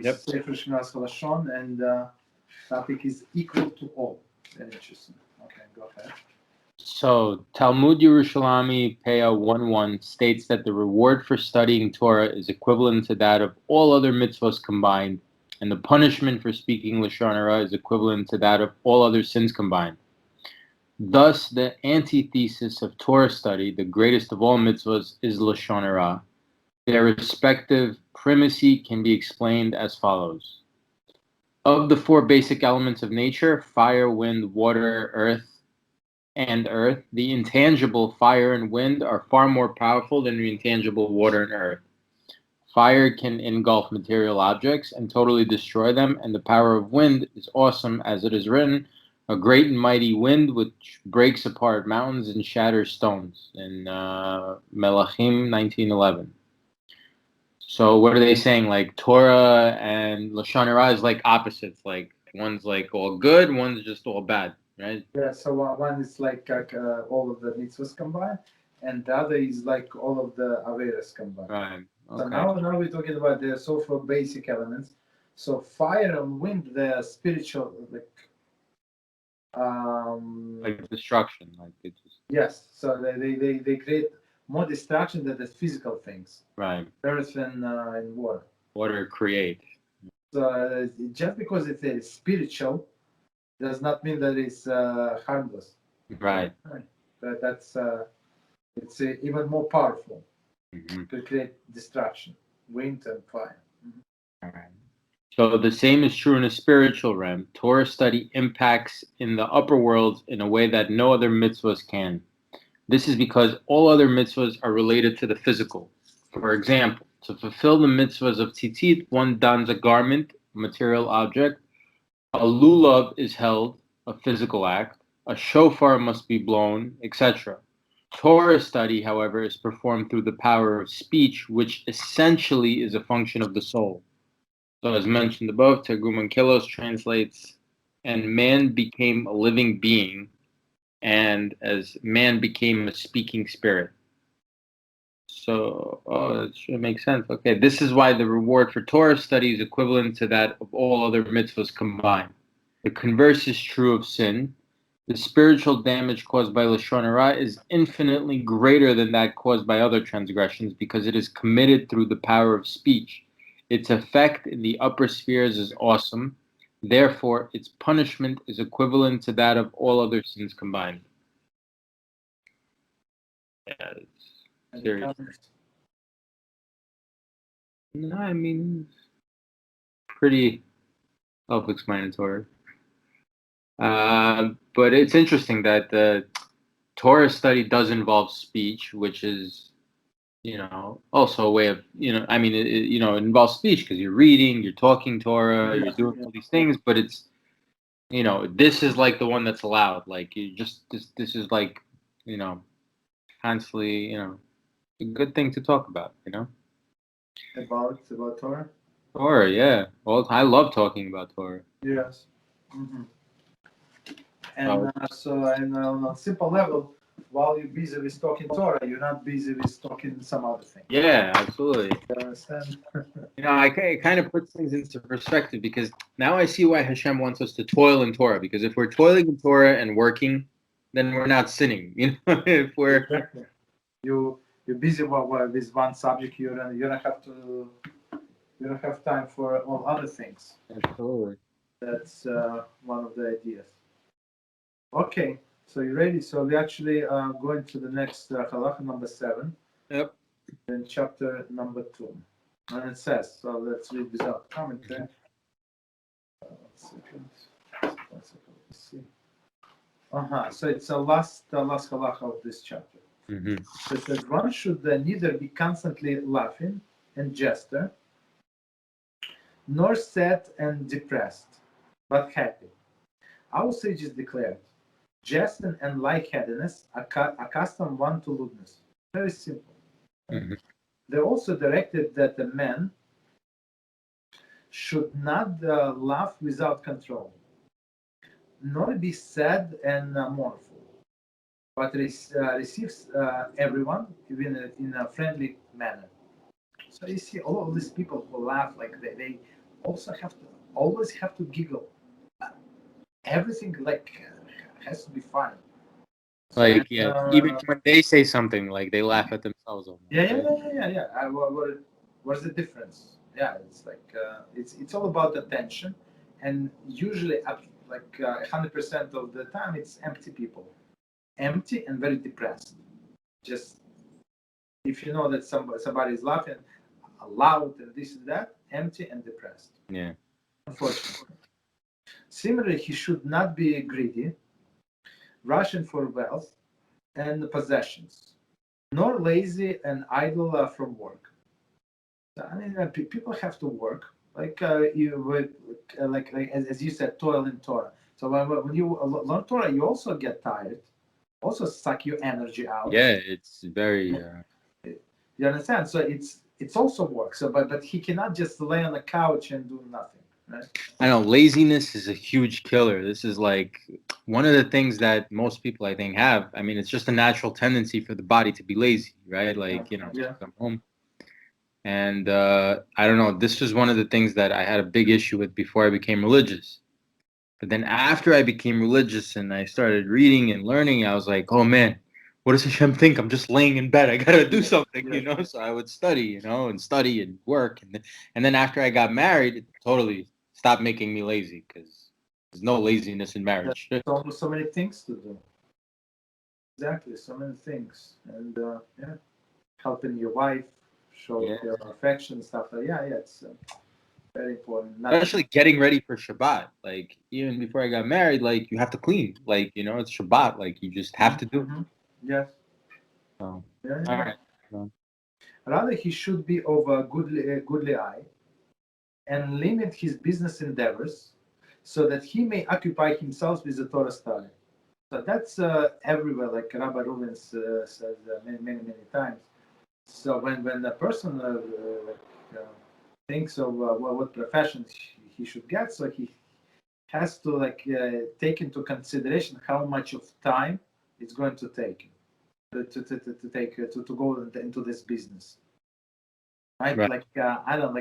Yep. Sefer Shmiras Lashon, and topic is equal to all. Very interesting. Okay, go ahead. So Talmud Yerushalmi Peah 1:1 states that the reward for studying Torah is equivalent to that of all other mitzvahs combined, and the punishment for speaking Lashon Hara is equivalent to that of all other sins combined. Thus, the antithesis of Torah study, the greatest of all mitzvahs, is Lashon Hara. Their respective primacy can be explained as follows. Of the four basic elements of nature, fire, wind, water, earth, the intangible fire and wind are far more powerful than the intangible water and earth. Fire can engulf material objects and totally destroy them, and the power of wind is awesome, as it is written, a great and mighty wind which breaks apart mountains and shatters stones, in Melachim 19:11. So what are they saying? Like Torah and Lashon Hara is like opposites. Like one's like all good, one's just all bad, right? Yeah. So one is like all of the mitzvahs combined, and the other is like all of the averas combined. Right. Okay. So now we're talking about the so-called basic elements. So fire and wind, they are spiritual, like destruction, like it just. Yes. So they create more destruction than the physical things. Right. Earth and water. Water create. So just because it's spiritual does not mean that it's harmless. Right. But that's it's even more powerful Mm-hmm. to create destruction, wind and fire. All right. So the same is true in a spiritual realm. Torah study impacts in the upper worlds in a way that no other mitzvahs can. This is because all other mitzvahs are related to the physical. For example, to fulfill the mitzvahs of tzitzit, one dons a garment, a material object. A lulav is held, a physical act. A shofar must be blown, etc. Torah study, however, is performed through the power of speech, which essentially is a function of the soul. So as mentioned above, Targum and Kilos translates, and man became a living being, and as man became a speaking spirit. So, it should make sense. Okay, this is why the reward for Torah study is equivalent to that of all other mitzvahs combined. The converse is true of sin. The spiritual damage caused by Lashon Hara is infinitely greater than that caused by other transgressions because it is committed through the power of speech. Its effect in the upper spheres is awesome. Therefore, its punishment is equivalent to that of all other sins combined. Yeah, it's serious. No, I mean, pretty self-explanatory. But it's interesting that the Torah study does involve speech, which is, also a way of, I mean, it involves speech because you're reading, you're talking Torah, you're doing all these things, but it's, this is like the one that's allowed. Like you just, this is like, constantly, a good thing to talk about, About Torah? Torah, yeah. Well, I love talking about Torah. Yes. Mm-hmm. And on a simple level, while you're busy with talking Torah, you're not busy with talking some other thing. Yeah, absolutely. You understand? It kind of puts things into perspective because now I see why HaShem wants us to toil in Torah. Because if we're toiling in Torah and working, then we're not sinning. If we're exactly. You're busy with one subject, you don't have time for all other things. Absolutely. That's one of the ideas. Okay, so you ready? So we actually going to the next halacha number 7. Yep. Then chapter number 2, and it says. So let's read without commentary. 1 second. Let's see. So it's the last halacha of this chapter. Mm-hmm. So it says one should neither be constantly laughing and jester, nor sad and depressed, but happy. Our sages declared, jesting and lightheadedness accustom one to lewdness. Very simple. Mm-hmm. They also directed that the man should not laugh without control, nor be sad and mournful, but receives everyone in a friendly manner. So you see all of these people who laugh like they also always have to giggle. Everything has to be fine. Like, yeah, even when they say something, like they laugh at themselves almost. Yeah. Right? What's the difference? Yeah, it's like it's all about attention, and usually 100% of the time it's empty people, empty and very depressed. Just if you know that somebody is laughing loud and this and that, empty and depressed. Yeah. Unfortunately. Similarly, he should not be greedy, rushing for wealth and possessions, nor lazy and idle from work. I mean, people have to work, as you said, toil in Torah. So when you learn Torah, you also get tired, also suck your energy out. Yeah, it's very. You understand? So it's also work. So but he cannot just lay on the couch and do nothing. Right? I know laziness is a huge killer. This is like one of the things that most people I think have. I mean, it's just a natural tendency for the body to be lazy, right? Like, Yeah. come home. And I don't know. This was one of the things that I had a big issue with before I became religious. But then after I became religious and I started reading and learning, I was like, oh man, what does Hashem think? I'm just laying in bed. I gotta do something, So I would study, and study and work, and then after I got married, it totally stopped making me lazy because there's no laziness in marriage. There's so many things to do. Exactly, so many things, and helping your wife, show your affection, stuff like it's very important. Especially getting ready for Shabbat. Like even before I got married, like you have to clean. Like it's Shabbat. Like you just have to do it. Yes. So, Yeah. all right. Rather, he should be of a goodly eye and limit his business endeavors so that he may occupy himself with the Torah study. So that's everywhere, like Rabbi Reuven says many times. So when a person thinks of what profession he should get, so he has to take into consideration how much of time it's going to take to go into this business, right? I don't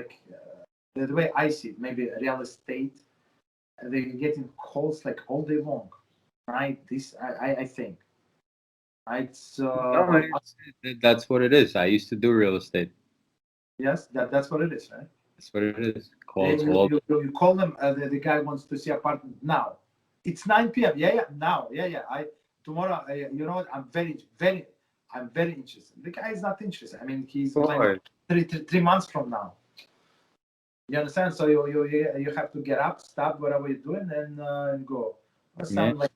the way I see it. Maybe real estate, they're getting calls like all day long, right? This I think, right? So That's what it is. I used to do real estate. yes, that's what it is, right? That's what it is. You call them. The guy wants to see apartment now. It's 9 p.m. Yeah, now. Yeah. Tomorrow. You know what? I'm very interested. The guy is not interested. I mean, he's like 3 months from now. You understand? So you have to get up, stop whatever you're doing, and go. Or some like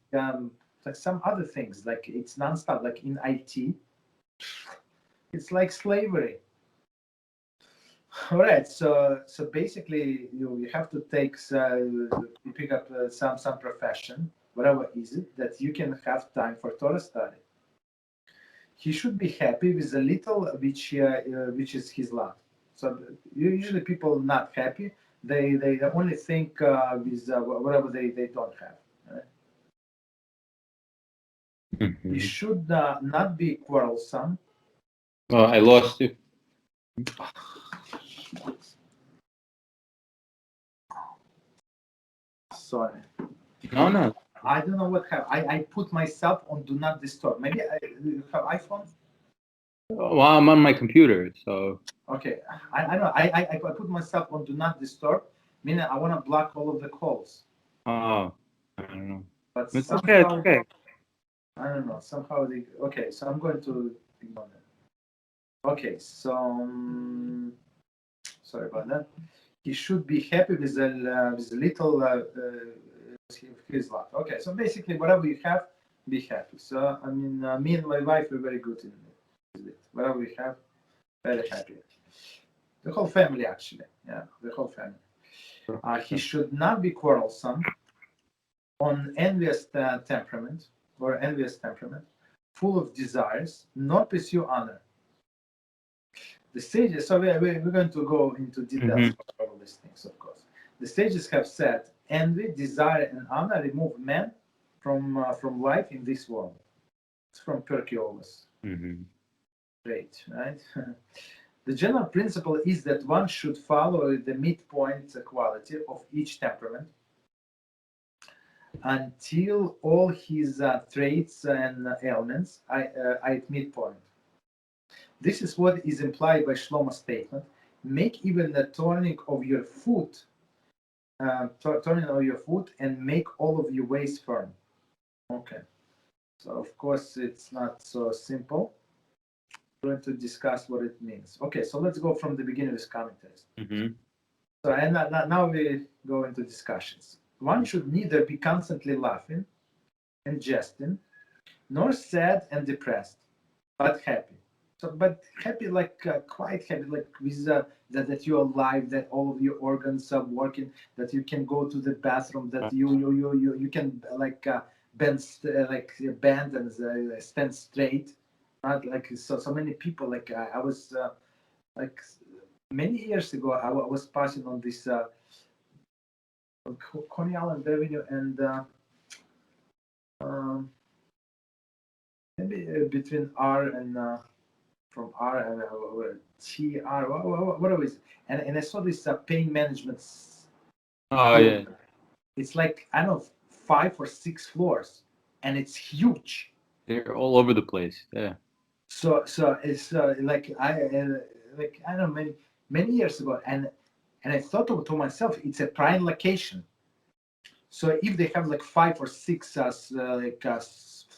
some other things. Like it's nonstop. Like in IT, it's like slavery. All right, so basically, you have to pick up some profession, whatever is it, that you can have time for Torah study. He should be happy with the little which is his lot. So usually people not happy. They only think with whatever they don't have. Right? Mm-hmm. You should not be quarrelsome. Oh, I lost you. Sorry. No. I don't know what happened. I put myself on do not disturb. Maybe you have iPhone? Well, I'm on my computer, so. Okay. I know. I put myself on do not disturb, meaning I want to block all of the calls. Oh, I don't know. But It's somehow, okay. I don't know. Somehow okay, so I'm going to ignore them. Okay, so sorry about that. He should be happy with the little his lot. Okay, so basically, whatever you have, be happy. So I mean, me and my wife are very good in it. Whatever we have, very happy. The whole family, actually. Yeah, the whole family. He should not be quarrelsome, on envious temperament, full of desires, nor pursue honor. The sages, so we're going to go into details of all these things, of course. The sages have said, envy, desire, and honor remove men from life in this world. It's from Perky Great, right? The general principle is that one should follow the midpoint quality of each temperament until all his traits and elements are at midpoint. This is what is implied by Shlomo's statement. Make even the turning of your foot, and make all of your ways firm. Okay. So of course it's not so simple. We're going to discuss what it means. Okay, so let's go from the beginning of this commentaries. So and now we go into discussions. One should neither be constantly laughing and jesting, nor sad and depressed, but happy. So, but happy, like quite happy, like with that you're alive, that all of your organs are working, that you can go to the bathroom, that you can like bend and stand straight. Not like so many people. Like I was like many years ago, I was passing on this Coney Island Avenue and maybe between R and from R and TR, whatever it is. And I saw this pain management. Oh yeah. It's like I don't know 5 or 6 floors, and it's huge. They're all over the place. Yeah. So it's like I don't know many years ago, and I thought to myself, it's a prime location. So if they have like 5 or 6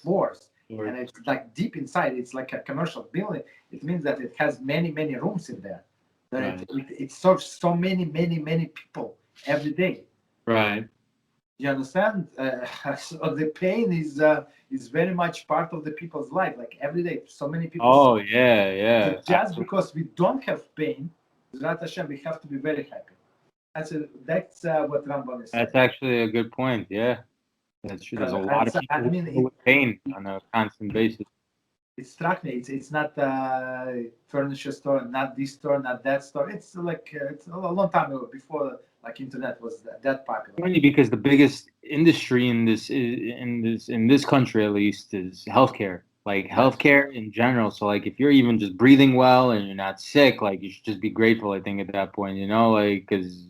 floors, and it's like deep inside, it's like a commercial building. It means that it has many rooms in there. That it serves so many people every day. Right. You understand? So the pain is very much part of the people's life. Like every day, so many people. Oh yeah. So just because we don't have pain, HaShem, we have to be very happy. That's what Rambam is saying. That's actually a good point. Yeah, that's true. There's a lot of people with pain on a constant basis. It struck me. It's not a furniture store, not this store, not that store. It's like it's a long time ago, before like internet was that popular. Funny because the biggest industry in this country at least is healthcare. Like healthcare in general. So like if you're even just breathing well and you're not sick, like you should just be grateful. I think at that point, like because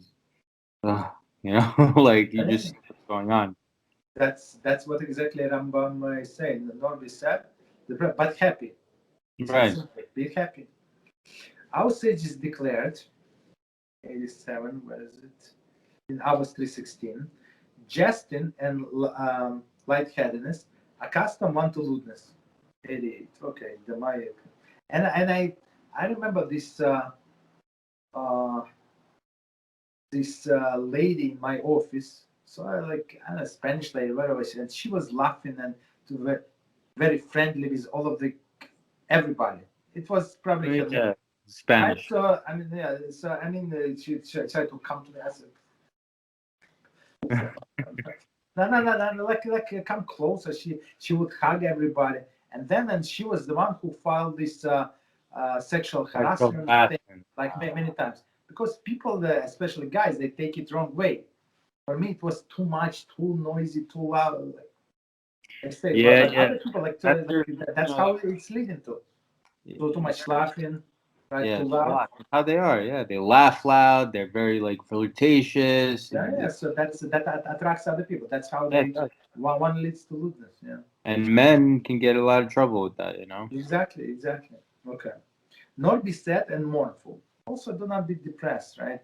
like you just what's going on. That's what exactly Rambam is saying. Not be sad, but happy. Right. Be happy. Our sages declared, 87. Where is it? In August 3:16, jesting and lightheadedness accustom one to lewdness. 88. Okay, the Maya. And I remember this lady in my office. So I don't know, Spanish lady, whatever she, and she was laughing and very, very friendly with all of everybody. It was probably Spanish. she tried to come to me. I said, no, like come closer. She would hug everybody, and she was the one who filed this sexual harassment thing, like many times, because people, especially guys, they take it wrong way. For me, it was too much, too noisy, too loud. Like, I say, other people that's how it's leading to. Too much laughing, right? Yeah, too loud. how they are. Yeah, they laugh loud. They're very like flirtatious. Yeah. So that attracts other people. That's how one leads to lewdness. Yeah. And men can get a lot of trouble with that. Exactly. Okay. Nor be sad and mournful. Also, do not be depressed. Right.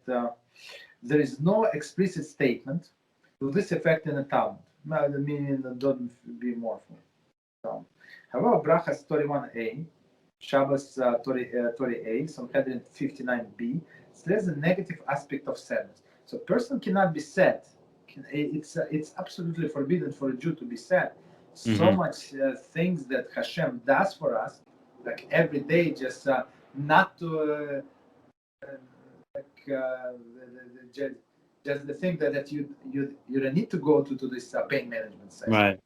There is no explicit statement to this effect in the Talmud. The meaning don't be mournful. However, Brachas 31a, Shabbos 30a, Sanhedrin 59b, there's a negative aspect of sadness. So, a person cannot be sad. It's absolutely forbidden for a Jew to be sad. So much things that HaShem does for us, like every day, just not to just the thing that you don't need to go to this pain management session. Right.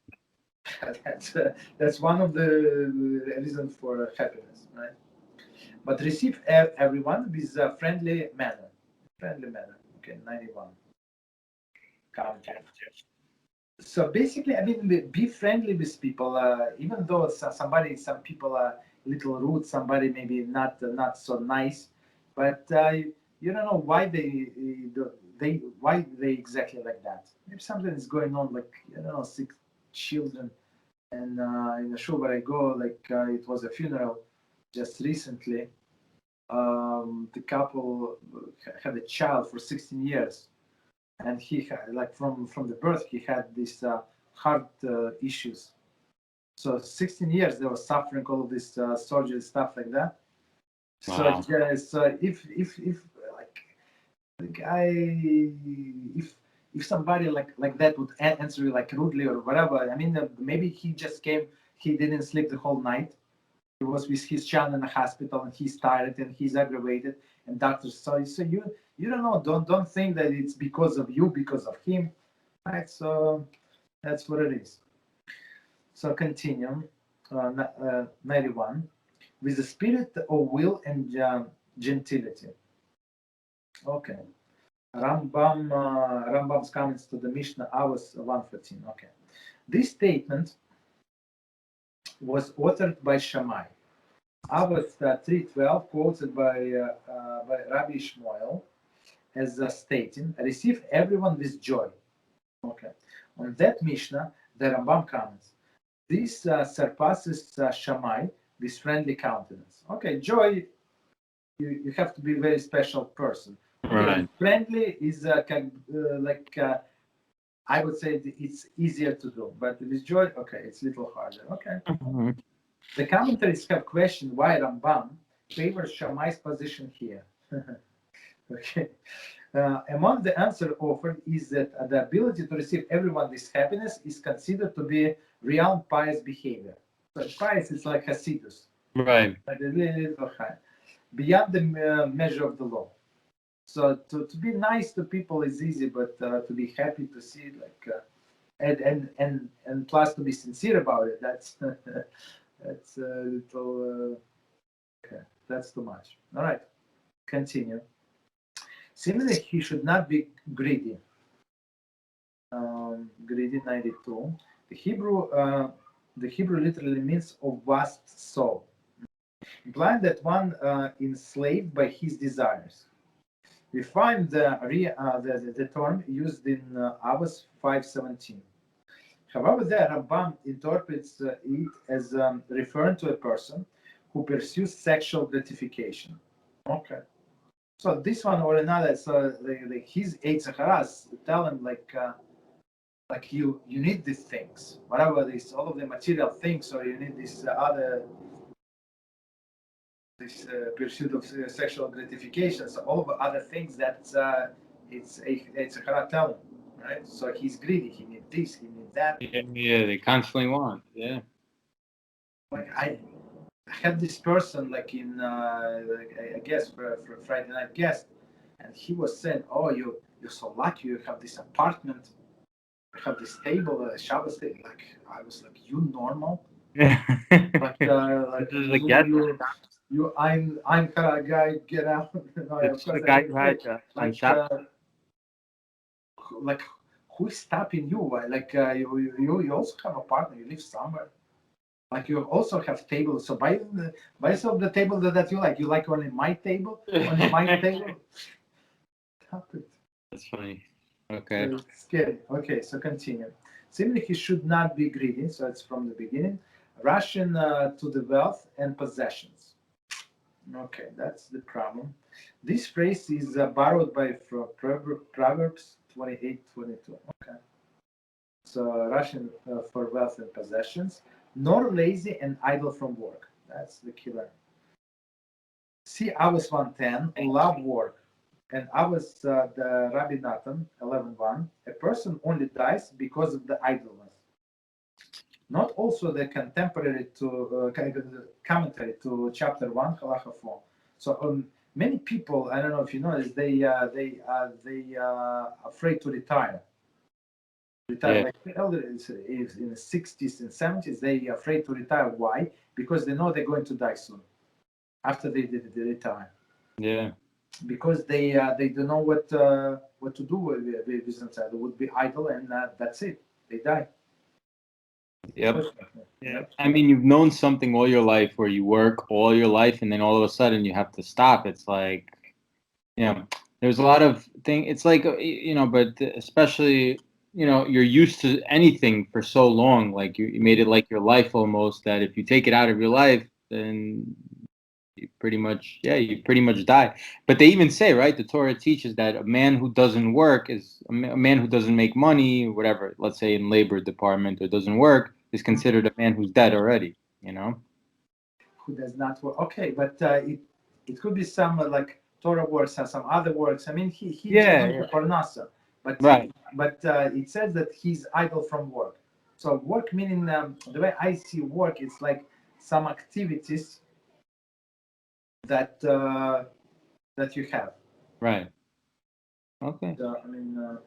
That's one of the reasons for happiness, right? But receive everyone with a friendly manner. Okay, 91. So basically, be friendly with people, even though some people are a little rude, somebody maybe not so nice. but you don't know why why they exactly like that. Maybe something is going on, like, I don't know, 6 children, and in the shul where I go, like it was a funeral just recently. The couple had a child for 16 years, and he had, like, from the birth, he had these heart issues. So 16 years they were suffering all of this surgery stuff like that. Wow. So yeah, so if like the guy, if somebody like that would answer you like rudely or whatever, I mean, maybe he just came, he didn't sleep the whole night. He was with his child in the hospital, and he's tired and he's aggravated, and doctors. So you don't know. Don't think that it's because of you, because of him, right? So that's what it is. So continue. 91, with the spirit of will and gentility. Okay. Rambam's comments to the Mishneh, hours 114. Okay. This statement was authored by Shammai. Hours 312, quoted by Rabbi Shmuel as stating, receive everyone with joy. Okay. On that Mishnah, the Rambam comments, this surpasses Shammai with friendly countenance. Okay, joy, you have to be a very special person. Okay, Right. friendly is I would say it's easier to do, but with joy, okay, it's a little harder. Okay. Mhm. The commentaries have questioned why Rambam favors Shammai's position here. Okay. Among the answer offered is that the ability to receive everyone this happiness is considered to be real pious behavior. So pious is like hasidus, Right. like a little high, beyond the measure of the law. So to be nice to people is easy, but to be happy to see, like, and plus to be sincere about it, that's that's a little okay. That's too much. All right, continue. Similarly, he should not be greedy. Greedy 92. The Hebrew literally means of vast soul, implying that one enslaved by his desires. We find the term used in Avos 5:17. However, the Rambam interprets it as referring to a person who pursues sexual gratification. Okay. So this one or another, so his Eitzacharas tell him like you need these things, whatever this, all of the material things, or you need this other this pursuit of sexual gratification. So all of the other things that it's Eitzachara tell him, right? So he's greedy. He needs this. He needs that. Yeah, they constantly want. Yeah. Like I had this person like in I guess for Friday night guest, and he was saying, "Oh, you're so lucky. You have this apartment. You have this table, Shabbos table." Like I was like, "You normal?" Like This is the guest. I'm kind of guy. Get out. No, of It's the course, guy who had on top. Like who is stopping you? Like you also have a partner. You live somewhere. Like you also have tables. So buy some of the table that you like. You like only my table. Only my table. Stop it. That's funny. Okay. So it's scary. Okay, so continue. Similarly, he should not be greedy. So it's from the beginning. Rushing to the wealth and possessions. Okay, that's the problem. This phrase is borrowed from Proverbs 28:22. Okay. So Russian for wealth and possessions, nor lazy and idle from work. That's the killer. See, I was 110, love work. And I was the Rabbi Nathan 11:1. A person only dies because of the idleness. Not also the contemporary to commentary to chapter 1, halacha 4. So many people, I don't know if you notice, they afraid to retire. Yeah. Like the elder is in the 60s and 70s, they are afraid to retire. Why? Because they know they're going to die soon after they retire. Yeah. Because they don't know what to do with themselves. They would be idle, and that's it. They die. Yep. Yeah. I mean, you've known something all your life, where you work all your life, and then all of a sudden you have to stop. It's like there's a lot of thing. It's like, but especially, you're used to anything for so long. Like you made it like your life almost, that if you take it out of your life, then you pretty much die. But they even say, right, the Torah teaches that a man who doesn't work is a man who doesn't make money, whatever, let's say in labor department, or doesn't work, is considered a man who's dead already, Who does not work? Okay, but it could be some like Torah works or some other works. I mean, he just doing the parnasa, but Right. It says that he's idle from work. So work meaning, the way I see work, it's like some activities that that you have. Right. Okay. So, I mean,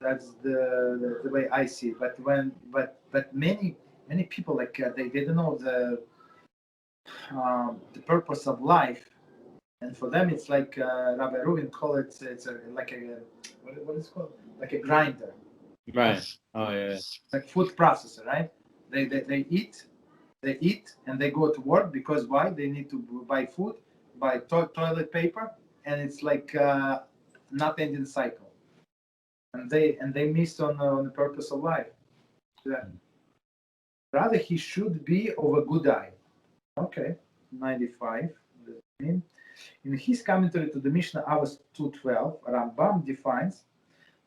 that's the way I see it. But many people, like they don't know the purpose of life, and for them it's like Rabbi Reuven call it, like a what is it called, like a grinder, Right. Oh yeah. like food processor, right? They eat and they go to work, because why? They need to buy food, buy toilet paper, and it's like not ending cycle, and they miss on the purpose of life. Yeah. Rather, he should be of a good eye. Okay, 95. In his commentary to the Mishneh Avos 2:12, Rambam defines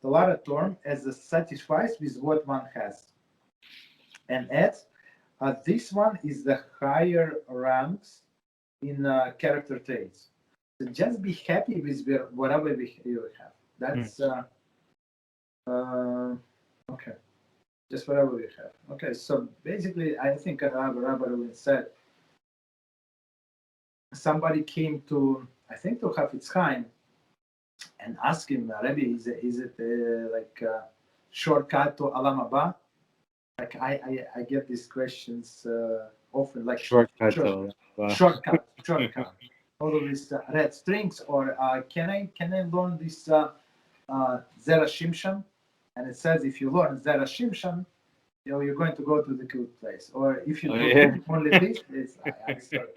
the latter term as a satisfies with what one has, and adds, this one is the higher ranks in character traits. So just be happy with whatever you have. That's okay. Just whatever we have. Okay, so basically, I think Rabbi Reuven said, somebody came to, I think, to Hafetz Chaim and asked him, Rabbi, is it like a shortcut to Olam Haba? Like I get these questions often, like Shortcut. shortcut. All of these red strings, or can I learn this Zera Shimshon? And it says if you learn Zera Shimshon, you're going to go to the good place. Or if you do only this, I start.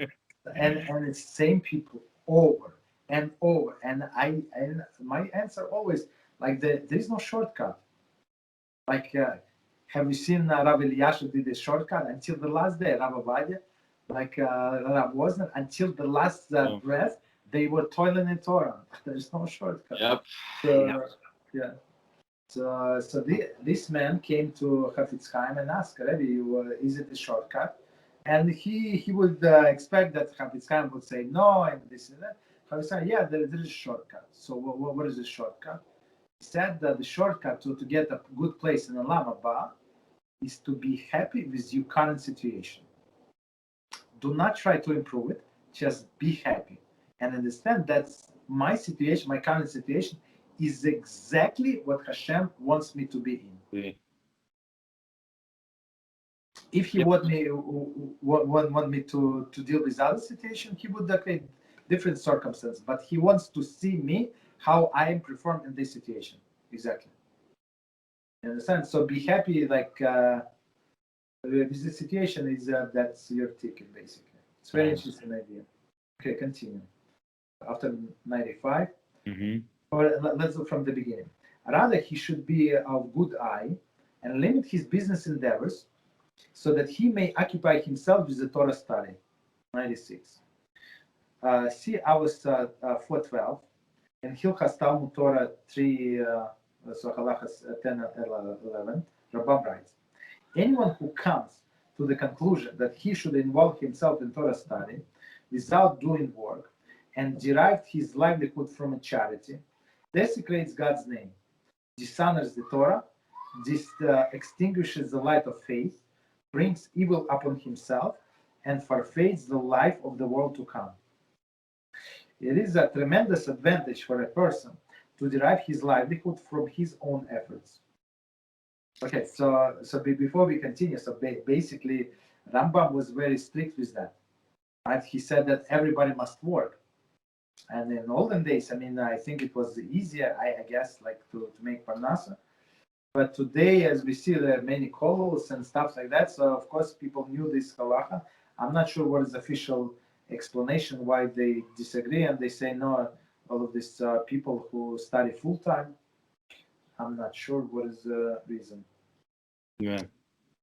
And it's same people over and over. And my answer always, like, there is no shortcut. Like, have you seen Rabbi Eliashiv did a shortcut until the last day? Rabbi Vadia, like Rabbi Wozner, until the last breath, they were toiling in Torah. There's no shortcut. Yep. So, yeah. So this man came to Hafetz Chaim and asked, Rabbi, is it a shortcut? And he would expect that Hafetz Chaim would say no, and this and that. Hafetz Chaim, yeah, there is a shortcut. So what is the shortcut? He said that the shortcut to get a good place in Olam Haba is to be happy with your current situation. Do not try to improve it. Just be happy and understand that's my situation, my current situation is exactly what HaShem wants me to be in. If he want me to deal with other situation, he would create different circumstances. But he wants to see me how I am performed in this situation. Exactly. You understand? So be happy, like with the situation is that's your ticket basically. It's very interesting idea. Okay, continue. After 95. Or let's go from the beginning. Rather, he should be of good eye and limit his business endeavors so that he may occupy himself with the Torah study. 96. See Avos 4:12 and Hilchot Talmud Torah 3, so halachas 10 and 11. Rabbi writes, anyone who comes to the conclusion that he should involve himself in Torah study without doing work and derive his livelihood from a charity desecrates God's name, dishonors the Torah, extinguishes the light of faith, brings evil upon himself, and forfeits the life of the world to come. It is a tremendous advantage for a person to derive his livelihood from his own efforts. Okay, so before we continue, so basically, Rambam was very strict with that. Right? He said that everybody must work. And in olden days, I mean, I think it was easier, I guess, like to make parnasa. But today, as we see, there are many kolos and stuff like that. So of course, people knew this halacha. I'm not sure what is the official explanation why they disagree, and they say no. all of these people who study full time. I'm not sure what is the reason. Yeah.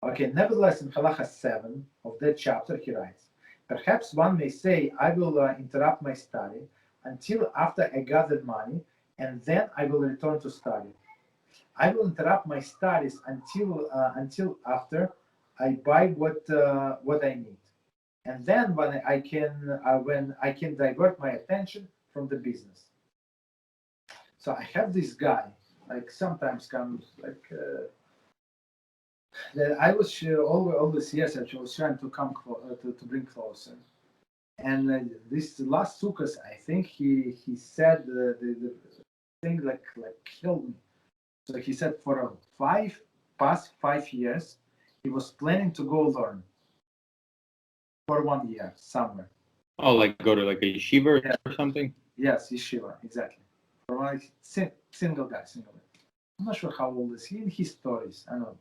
Okay, nevertheless, in Halacha 7 of that chapter, he writes, perhaps one may say, I will interrupt my study until after I gathered money, and then I will return to study. I will interrupt my studies until after I buy what I need, and then when I can divert my attention from the business. So I have this guy, like sometimes comes like that I was all these years I was trying to come to bring closer. And this last Sukkot, I think he said the thing like killed me. So he said for past 5 years, he was planning to go learn for 1 year somewhere. Oh, like go to like a yeshiva or something? Yes, yeshiva, exactly. For one single guy. I'm not sure how old is he in his stories. I'm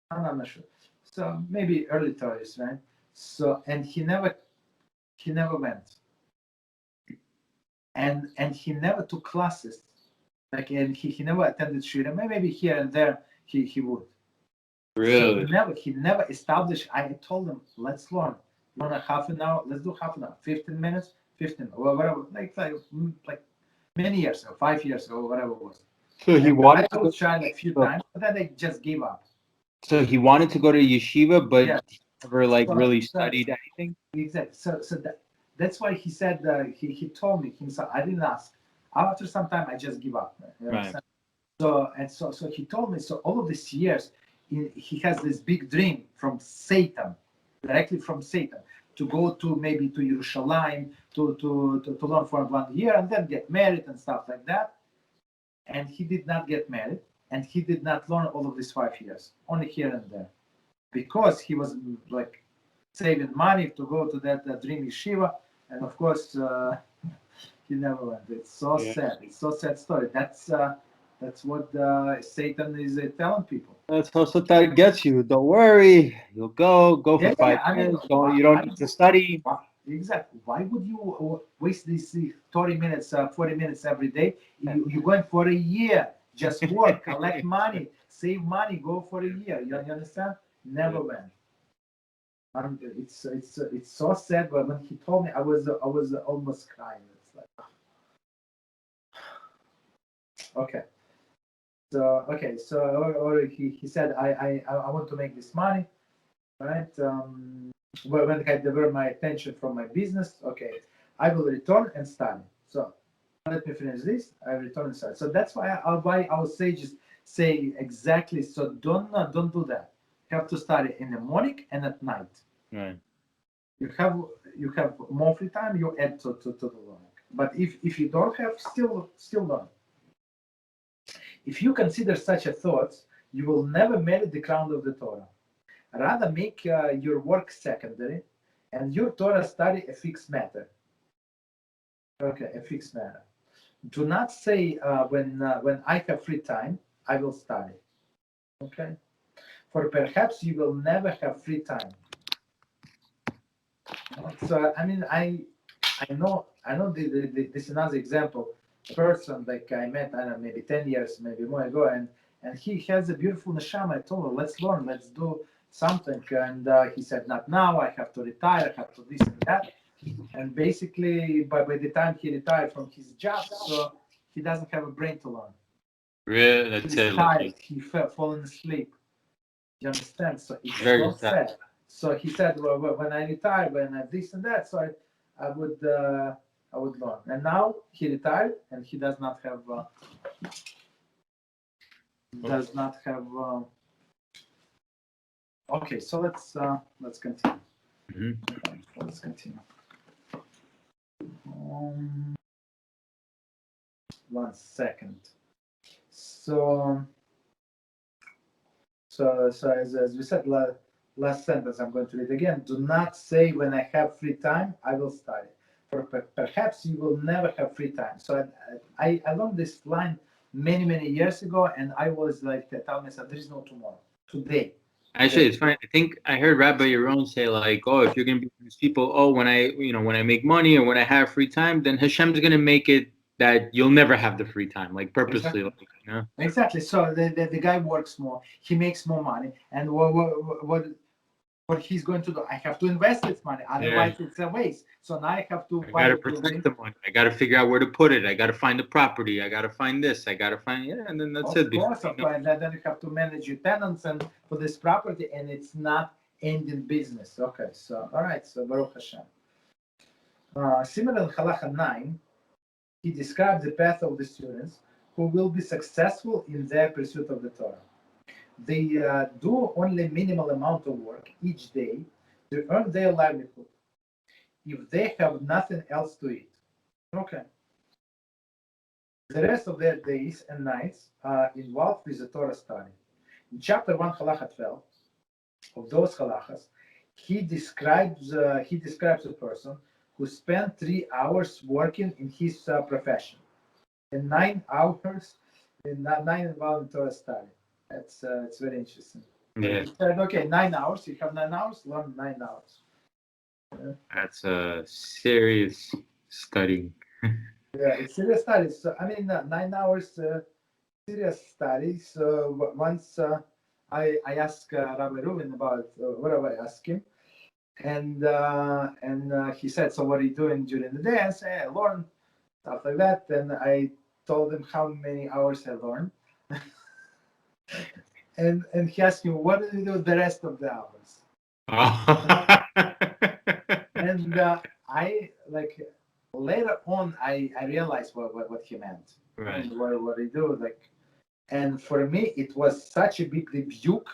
not sure. So maybe early 30s, right? So and he never went, and he never took classes. Like, and he never attended shira. Maybe here and there he would. Really? So he never established. I told him, let's learn. You want half an hour? Let's do half an hour. 15 minutes, 15 or whatever. Like many years ago, 5 years ago, whatever it was. So he wanted I was trying a few times, but then I just gave up. So he wanted to go to yeshiva, but Yes. he never really studied anything. Exactly. So that's why he said he told me himself. I didn't ask. After some time, I just give up. Right. So he told me. So all of these years, he has this big dream from Satan, directly from Satan, to go to maybe to Yerushalayim to learn for 1 year and then get married and stuff like that. And he did not get married, and he did not learn all of these 5 years, only here and there, because he was like saving money to go to that dream yeshiva, and of course he never went. It's so sad. It's so sad story. That's what Satan is telling people. That's also that gets you. Don't worry, you'll go for 5 years. You don't need to study. Exactly. Why would you waste these 30 minutes, 40 minutes every day? You're going for a year. Just work, collect money, save money, go for a year. You understand? Never went. It's so sad. But when he told me, I was almost crying. It's like, okay. So or he said, I want to make this money, right? When I divert my attention from my business, okay, I will return and study. So let me finish this. I return and study. So that's why our sages say exactly. So don't do that. You have to study in the morning and at night. Right. You have more free time. You add to the learning. But if you don't have, still learn. If you consider such a thought, you will never merit the crown of the Torah. Rather, make your work secondary, and your Torah study a fixed matter. Okay, a fixed matter. Do not say when I have free time, I will study. Okay, for perhaps you will never have free time. So I mean, I know this is another example. A person like I met, I don't know, maybe 10 years, maybe more ago, and he has a beautiful neshama. I told him, let's learn, let's do something, and he said, not now. I have to retire. I have to this and that. And basically, by the time he retired from his job, so he doesn't have a brain to learn. Really, that's He's tired. He fallen asleep. You understand? So it's very sad. So he said, well, when I retire, when I this and that, so I would learn. And now he retired, and he does not have. Okay, so let's continue. Mm-hmm. Let's continue. 1 second. So as we said, last sentence, I'm going to read again. Do not say when I have free time, I will study. For perhaps you will never have free time. So I learned this line many years ago, and I was like, tell myself, there is no tomorrow. Today. Actually, it's funny. I think I heard Rabbi Yaron say like, "Oh, if you're going to be these people, when I make money or when I have free time, then Hashem's going to make it that you'll never have the free time, like purposely, Exactly. like, Exactly. So the guy works more, he makes more money, and what he's going to do? I have to invest this money, otherwise it's a waste. So now I have to I buy gotta the building. protect the money. I gotta figure out where to put it. I gotta find the property. I gotta find this. I gotta find and then that's it. Of course, and then you have to manage your tenants and for this property, and it's not ending business. Okay, so all right, so Baruch Hashem. Similar in Halacha 9, he describes the path of the students who will be successful in their pursuit of the Torah. They do only minimal amount of work each day to earn their livelihood if they have nothing else to eat. Okay. The rest of their days and nights are involved with the Torah study. In chapter 1, Halacha 12, of those halachas, he describes a person who spent 3 hours working in his profession and 9 hours involved in Torah study. It's very interesting. Yeah. He said, okay, 9 hours. You have 9 hours. Learn 9 hours. That's a serious studying. Yeah, it's serious studies. So, I mean, 9 hours serious studies. Once I asked Rabbi Reuven about whatever I asked him, and he said, "So what are you doing during the day?" I said, "I learn stuff like that." And I told him how many hours I learned, and he asked me, "What do you do the rest of the hours?" And I like later on I realized what he meant. Right. And what he do like, and for me it was such a big rebuke,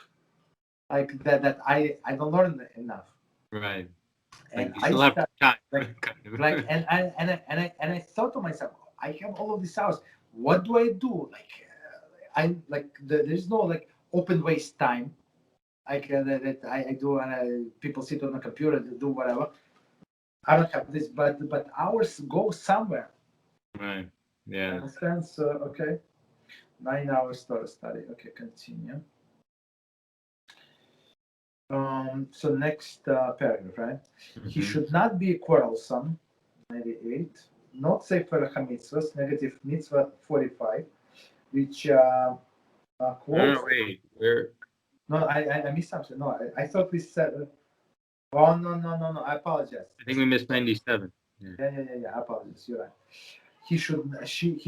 like that I don't learn enough. Right. And Like you still have time. like and I thought to myself, I have all of these hours. What do I do? Like I like there's no like open waste time. Like that I do, and people sit on the computer to do whatever. I don't have this, but hours go somewhere. Right. Yeah. Understand? So okay, 9 hours Torah study. Okay, continue. So next paragraph, right? He should not be quarrelsome. 98. Not Sefer HaMitzvahs, negative mitzvah 45, which quotes. No, wait. Where? No, I missed something. No, I thought we said. Oh no! I apologize. I think we missed 97. Yeah. I apologize. You're right. He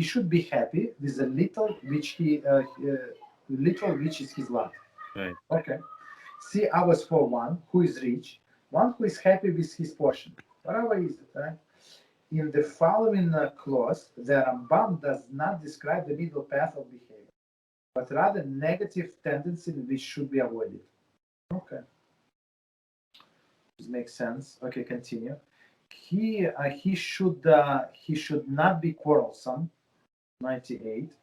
should be happy with the little little which is his lot. Right. Okay. See, I was for one who is rich, one who is happy with his portion. Whatever is it, right? In the following clause, the Rambam does not describe the middle path of behavior, but rather negative tendency which should be avoided. Okay. This makes sense. Okay, continue. He should not be quarrelsome. 98.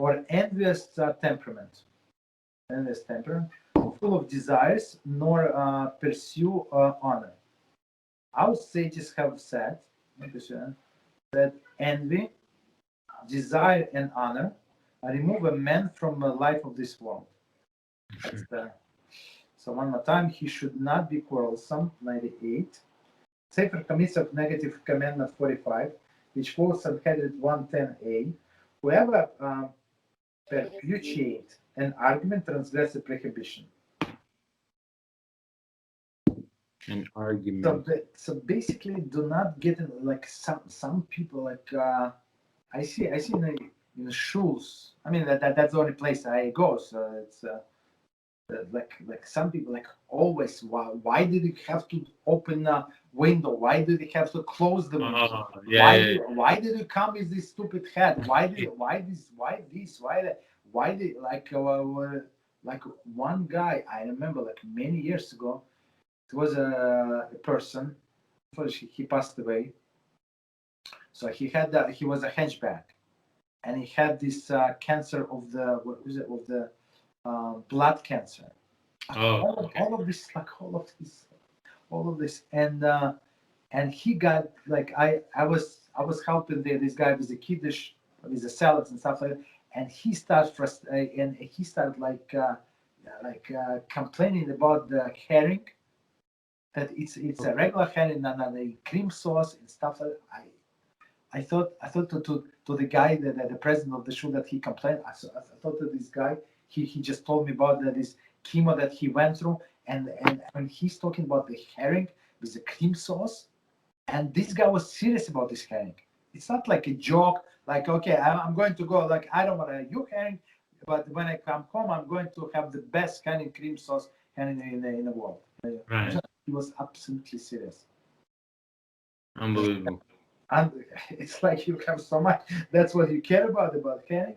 Or envious temperament. Envious temperament, full of desires, nor pursue honor. Our sages have said that envy, desire, and honor remove a man from the life of this world. So one more time, he should not be quarrelsome. 98. Sefer Kamitzvot negative commandment 45, which quotes subheaded 110a. Whoever perpetuate an argument transgress the prohibition. An argument. So basically, do not get in like some people like I see in the schools. I mean that's the only place I go. So it's like some people like always. Why did you have to open a window? Why did you have to close the window? Why did you come with this stupid hat? Why this? Why that? Why did like one guy I remember like many years ago. It was a person. He passed away. So he was a henchback, and he had this cancer of the blood cancer. All of this, and he got like I was helping this guy with the kiddush, with the salads and stuff like that, and he started complaining about the herring. That it's a regular herring, not a cream sauce and stuff like that. I thought to the guy that the president of the shul that he complained. I thought that this guy he just told me about that this chemo that he went through, and when he's talking about the herring with the cream sauce, and this guy was serious about this herring. It's not like a joke. Like, okay, I'm going to go. Like, I don't want a you herring, but when I come home, I'm going to have the best herring cream sauce herring in the world. Right. He was absolutely serious. Unbelievable. And it's like you have so much. That's what you care about herring.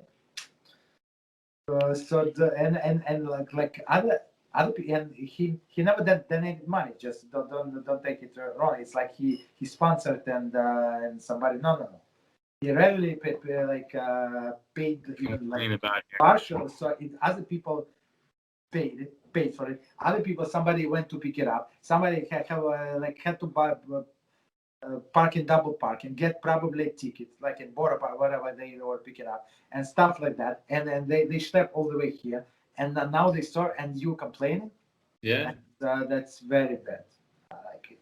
And like other people, and he never donated money. Just don't take it wrong. It's like he sponsored and somebody no. He rarely paid even like partial. So other people paid for it. Other people, somebody went to pick it up. Somebody had to buy. Parking, double parking, get probably a ticket, like in Bora, whatever they were picking up, and stuff like that. And then they step all the way here, and now they start, and you complaining. Yeah. That's very bad. I like it.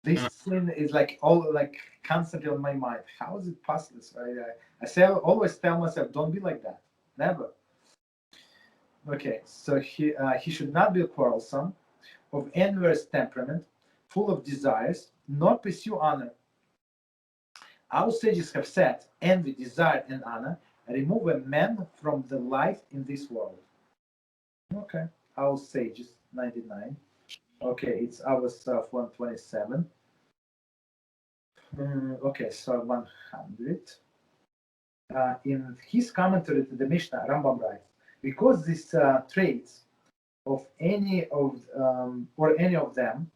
This thing is like all like constantly on my mind. How is it possible? So I always tell myself, don't be like that. Never. Okay, so he should not be quarrelsome, of envious temperament, full of desires, not pursue honor. Our sages have said, envy, desire, and honor remove a man from the life in this world. Okay, our sages, 99. Okay, it's ours 127. Okay, so 100. In his commentary to the Mishnah, Rambam writes, because these traits of any of them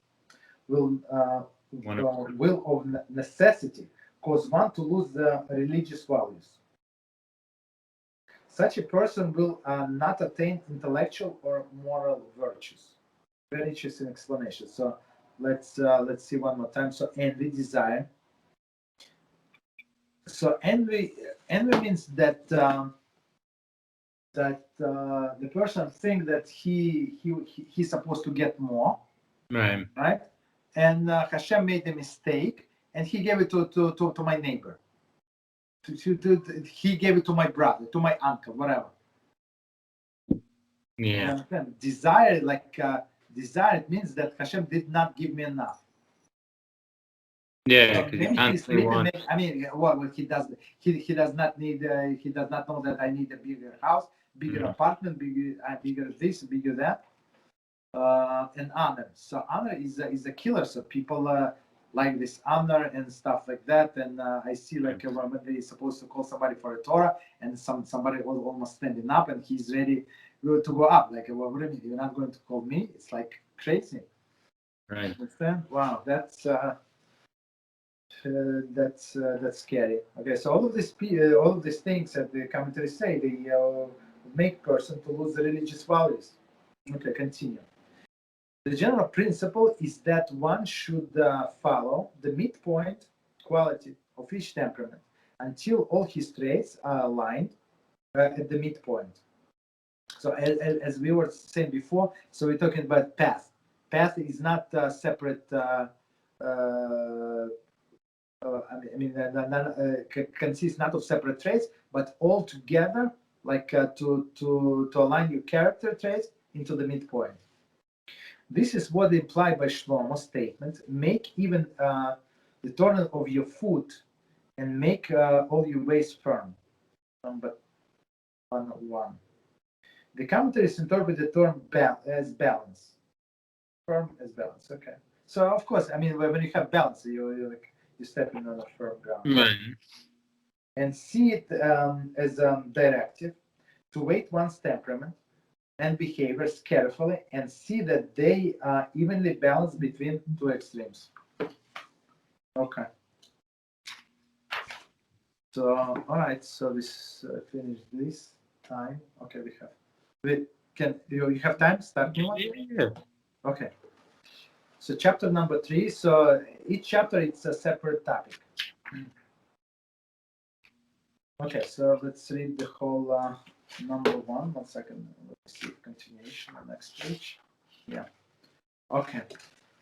will of necessity cause one to lose the religious values. Such a person will not attain intellectual or moral virtues. Very interesting explanation. So let's see one more time. So envy, desire. So envy means that the person thinks that he's supposed to get more, right? And HaShem made a mistake, and he gave it to my neighbor. He gave it to my brother, to my uncle, whatever. Yeah. Desire, desire, it means that HaShem did not give me enough. Yeah, so maybe he's really what he does. He does not need. He does not know that I need a bigger house, bigger apartment, bigger this, bigger that. And honor. So honor is a killer. So people like this honor and stuff like that. And I see like when they're supposed to call somebody for a Torah, and somebody was almost standing up, and he's ready to go up. Like, well, what do you mean? You're not going to call me? It's like crazy. Right. Understand? Wow, that's scary. Okay, so all of these things that the commentaries say, they make person to lose the religious values. Okay, continue. The general principle is that one should follow the midpoint quality of each temperament until all his traits are aligned at the midpoint. So as we were saying before, so we're talking about path. Path is not separate. Consists not of separate traits, but all together, like to align your character traits into the midpoint. This is what implied by Shlomo's statement: make even the turn of your foot, and make all your ways firm. Number 101. The commentaries interpret the term as balance. Firm as balance. Okay. So of course, when you have balance, you're stepping on a firm ground. Right. And see it as a directive to weight one's temperament and behaviors carefully and see that they are evenly balanced between two extremes. Okay. So, all right. So this finished this time. Okay, you have time? Start new one? Yeah. Okay. So chapter number 3. So each chapter it's a separate topic. Okay, so let's read the whole number 1. 1 second. Let's see continuation on the next page. Yeah. Okay.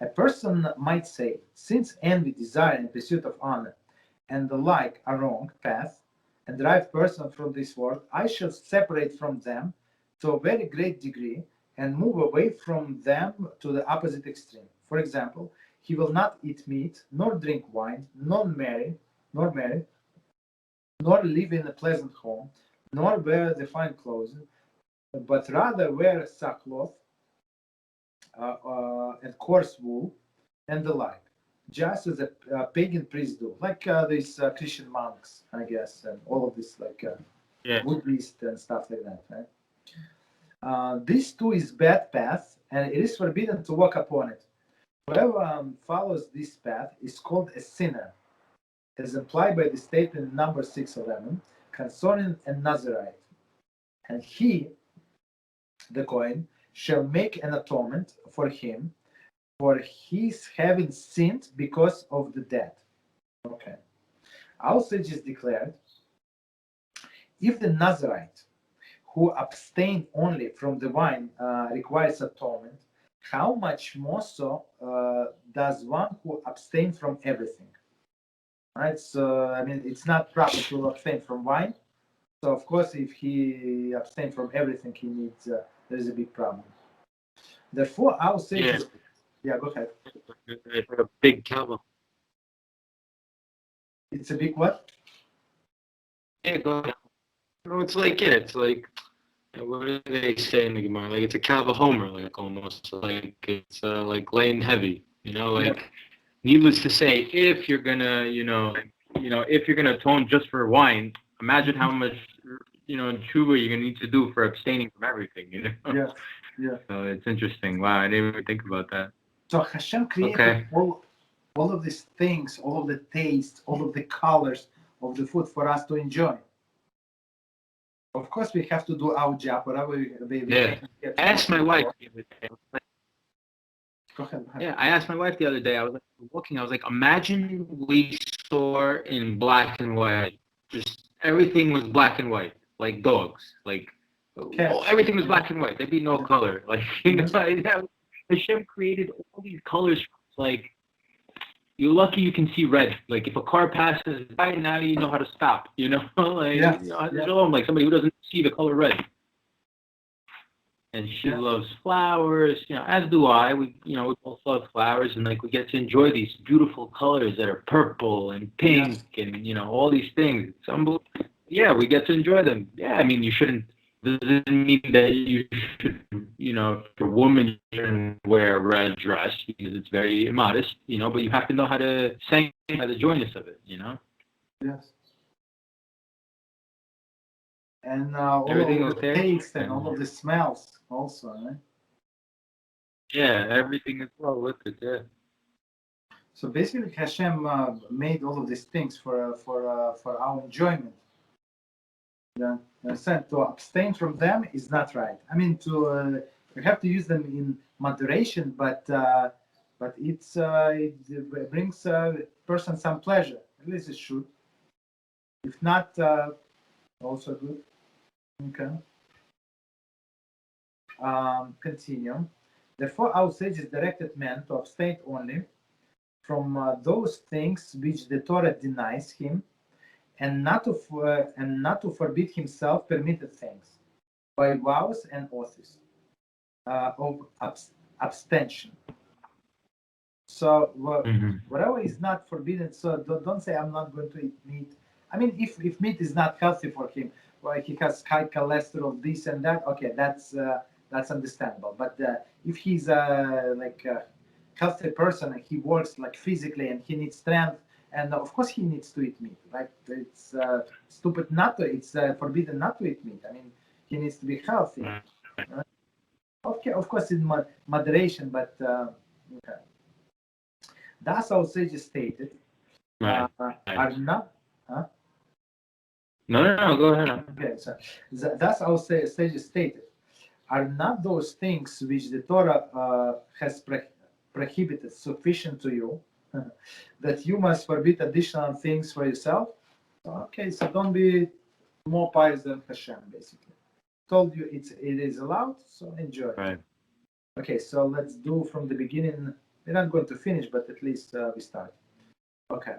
A person might say, since envy, desire, and pursuit of honor and the like are wrong path, and the right person from this world, I shall separate from them to a very great degree and move away from them to the opposite extreme. For example, he will not eat meat, nor drink wine, nor marry, nor live in a pleasant home, nor wear the fine clothes, but rather wear sackcloth and coarse wool and the like, just as a pagan priests do, like these Christian monks, I guess, and all of this, like Buddhist and stuff like that, right? This too is bad path, and it is forbidden to walk upon it. Whoever follows this path is called a sinner, as implied by the statement in number 6:11 concerning a Nazarite. And he, the Kohen, shall make an atonement for him for his having sinned because of the dead. Okay. Our sages declared, if the Nazarite who abstained only from the wine requires atonement, how much more so does one who abstains from everything? Right? So, I mean, it's not proper to abstain from wine. So, of course, if he abstains from everything, he needs, there is a big problem. Therefore, our sages. Yeah, go ahead. It's like a big camel. It's a big what? Yeah, go ahead. No, it's like what do they say in the Gemara? Like it's a Kava Homer, like almost like it's like laying heavy. Needless to say, if you're gonna, if you're gonna atone just for wine, imagine how much, tshuva you're gonna need to do for abstaining from everything. Yeah. So it's interesting. Wow, I didn't even think about that. So HaShem created all of these things, all of the tastes, all of the colors of the food for us to enjoy. Of course, we have to do our job, whatever we I asked my wife the other day. Go ahead. Yeah, I asked my wife the other day. I was like looking. I was like, imagine we saw in black and white. Just everything was black and white, like dogs. Like everything was black and white. There'd be no color. Like Hashem created all these colors. Like you're lucky you can see red. Like if a car passes by, now you know how to stop. Like somebody who doesn't see the color red. And she loves flowers, as do I. We both love flowers, and like we get to enjoy these beautiful colors that are purple and pink and all these things. It's unbelievable. Yeah, we get to enjoy them. Yeah, I mean you shouldn't. This doesn't mean that you should, if a woman you shouldn't wear a red dress because it's very immodest, But you have to know how to sanctify the joyness of it, Yes. And all everything of the taste and all of the smells also, right? Yeah, everything is well with it. Yeah. So basically, Hashem made all of these things for our enjoyment. Yeah, to abstain from them is not right. I mean, you have to use them in moderation, but it brings a person some pleasure. At least it should. If not, also good. Okay. Continue. Therefore, our sages directed men to abstain only from those things which the Torah denies him, and not to forbid himself permitted things by vows and oaths of abstention. So whatever is not forbidden, so don't say I'm not going to eat meat. I mean, if meat is not healthy for him, like he has high cholesterol, this and that, okay, that's understandable. But if he's like a healthy person and he works like physically and he needs strength, and of course he needs to eat meat. Right? It's stupid not to. It's forbidden not to eat meat. I mean, he needs to be healthy. Right? Okay, of course in moderation, but okay. Thus our sages stated are not. Huh? No, go ahead. Okay, so thus our sages stated are not those things which the Torah has prohibited sufficient to you that you must forbid additional things for yourself? Okay, so don't be more pious than Hashem, basically. Told you it is allowed, so enjoy. Right. Okay, so let's do from the beginning. We're not going to finish, but at least we start. Okay.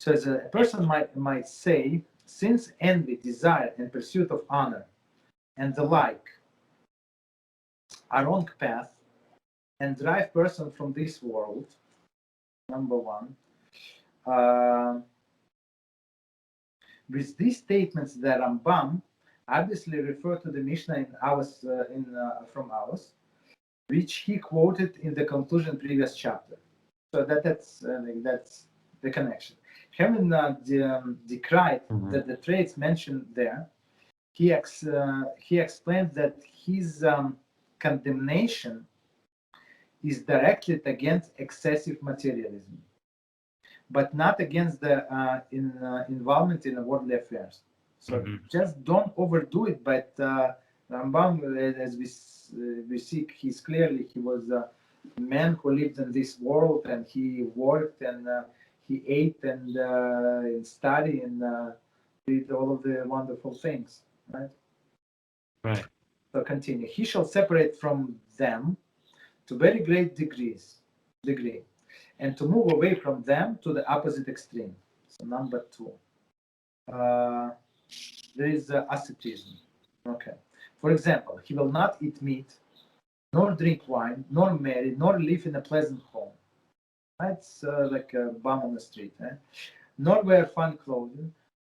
So as a person might say, since envy, desire, and pursuit of honor, and the like, are wrong path, and drive person from this world, number one. With these statements, the Rambam obviously refer to the Mishnah in ours, from ours, which he quoted in the conclusion previous chapter. So that's the connection. Having decried that the traits mentioned there, he explained that his condemnation is directed against excessive materialism, but not against the involvement in worldly affairs. So just don't overdo it. But Rambam, as we see, he was a man who lived in this world, and he worked, and he ate, and studied, and did all of the wonderful things, right? Right. So continue. He shall separate from them to very great degree, and to move away from them to the opposite extreme. So number two, there is asceticism. Okay. For example, he will not eat meat, nor drink wine, nor marry, nor live in a pleasant home. That's like a bum on the street. Nor wear fine clothing,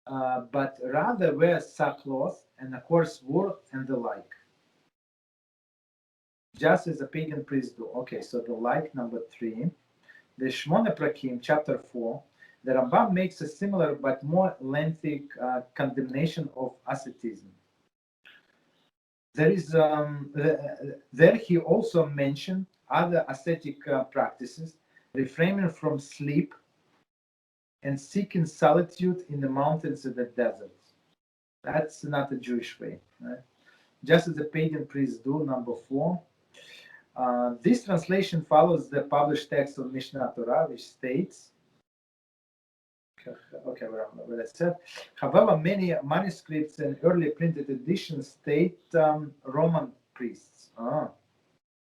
but rather wear sackcloth and a coarse wool and the like. Just as a pagan priest do. Okay, so the like, number three. The Shmona Prakim, chapter 4, the Rambam makes a similar but more lengthy condemnation of asceticism. There is there he also mentioned other ascetic practices, refraining from sleep and seeking solitude in the mountains and the deserts. That's not a Jewish way, right? Just as the pagan priests do, number 4. This translation follows the published text of Mishneh Torah, which states, okay, what I said. However, many manuscripts and early printed editions state Roman priests.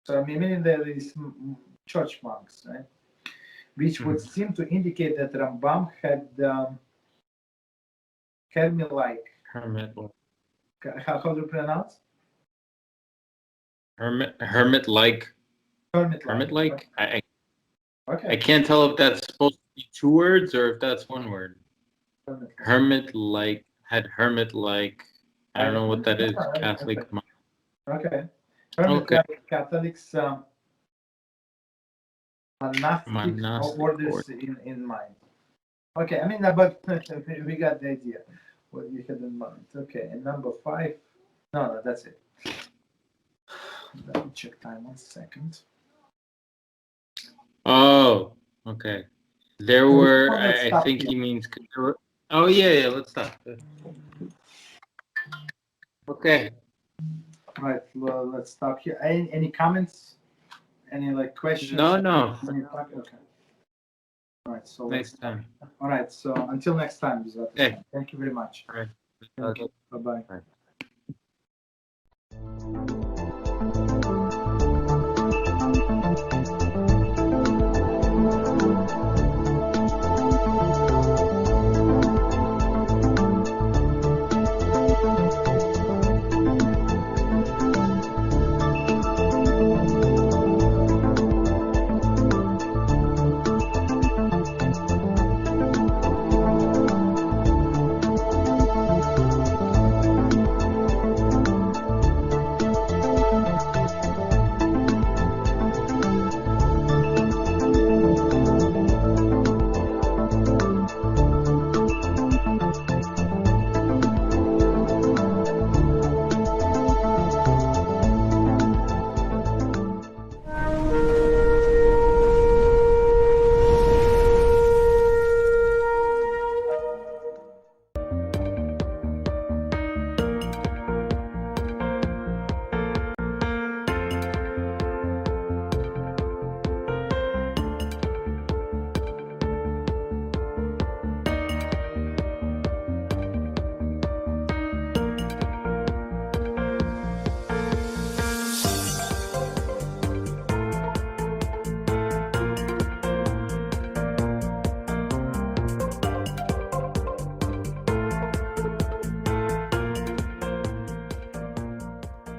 So meaning there is church monks, right? Which would seem to indicate that Rambam had hermit-like. Hermit-like. How do you pronounce? Hermit-like. Hermit-like. Okay. I can't tell if that's supposed to be 2 words or if that's 1 word. Hermit-like. Had hermit-like. I don't know what that is. Catholic. Okay. Hermit-like Catholics. Monastic orders in mind. Okay, I mean, but we got the idea what you had in mind. Okay, and number 5. No, that's it. Let me check time 1 second. Oh, okay. There were, I think he means, oh, yeah, let's stop. Okay. All right, well, let's stop here. Any comments? Any questions? No. Okay. All right, so next time. All right, so until next time. Okay. Thank you very much. All right. Thank you. Bye-bye. Bye.